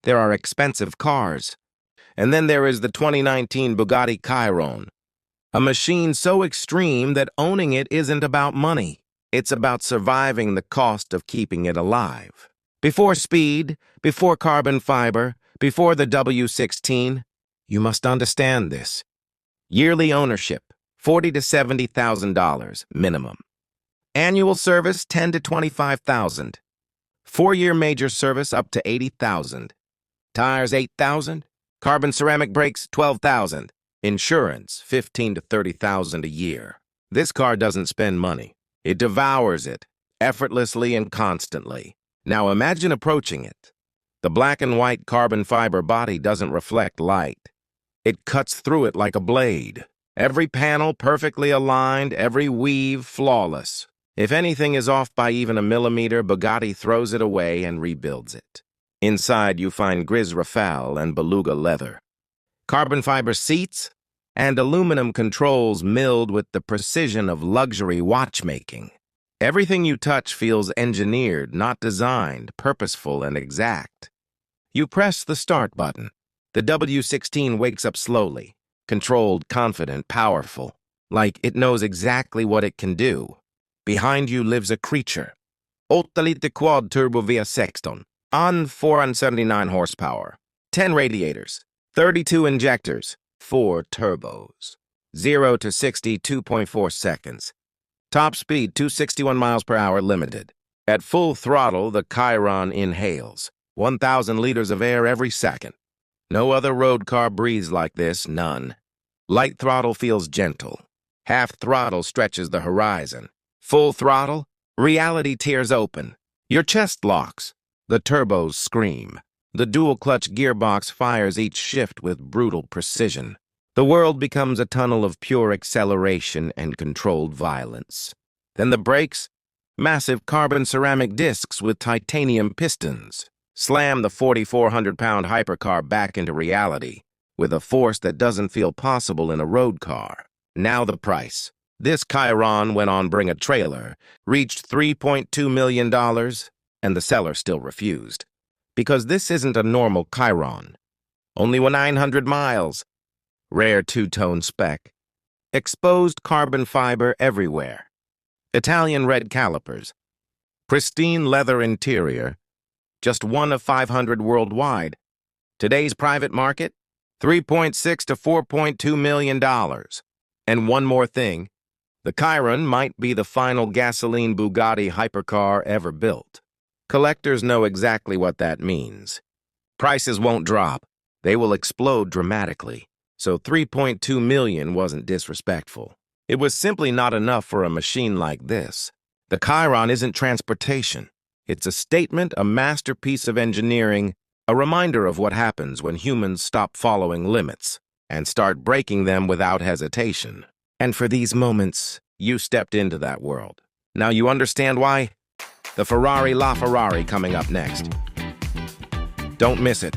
There are expensive cars. And then there is the 2019 Bugatti Chiron, a machine so extreme that owning it isn't about money. It's about surviving the cost of keeping it alive. Before speed, before carbon fiber, before the W16, you must understand this. Yearly ownership, $40,000 to $70,000 minimum. Annual service, $10,000 to $25,000. 4-year major service up to $80,000. Tires, $8,000. Carbon ceramic brakes, $12,000. Insurance, $15,000 to $30,000 a year. This car doesn't spend money. It devours it, effortlessly and constantly. Now imagine approaching it. The black and white carbon fiber body doesn't reflect light. It cuts through it like a blade. Every panel perfectly aligned, every weave flawless. If anything is off by even a millimeter, Bugatti throws it away and rebuilds it. Inside you find gris Rafale and beluga leather, carbon fiber seats, and aluminum controls milled with the precision of luxury watchmaking. Everything you touch feels engineered, not designed, purposeful and exact. You press the start button. The W16 wakes up slowly, controlled, confident, powerful, like it knows exactly what it can do. Behind you lives a creature. 8-liter quad-turbo V6 on 479 horsepower, 10 radiators, 32 injectors, 4 turbos. 0 to 60, 2.4 seconds. Top speed, 261 miles per hour limited. At full throttle, the Chiron inhales 1,000 liters of air every second. No other road car breathes like this, none. Light throttle feels gentle. Half throttle stretches the horizon. Full throttle, reality tears open. Your chest locks. The turbos scream. The dual-clutch gearbox fires each shift with brutal precision. The world becomes a tunnel of pure acceleration and controlled violence. Then the brakes, massive carbon ceramic discs with titanium pistons, slam the 4,400-pound hypercar back into reality with a force that doesn't feel possible in a road car. Now the price. This Chiron went on Bring a Trailer, reached $3.2 million, and the seller still refused. Because this isn't a normal Chiron. Only 900 miles. Rare two-tone spec. Exposed carbon fiber everywhere. Italian red calipers. Pristine leather interior. Just one of 500 worldwide. Today's private market, $3.6 to $4.2 million. And one more thing. The Chiron might be the final gasoline Bugatti hypercar ever built. Collectors know exactly what that means. Prices won't drop. They will explode dramatically. So $3.2 million wasn't disrespectful. It was simply not enough for a machine like this. The Chiron isn't transportation. It's a statement, a masterpiece of engineering, a reminder of what happens when humans stop following limits and start breaking them without hesitation. And for these moments, you stepped into that world. Now you understand why? The Ferrari LaFerrari coming up next. Don't miss it.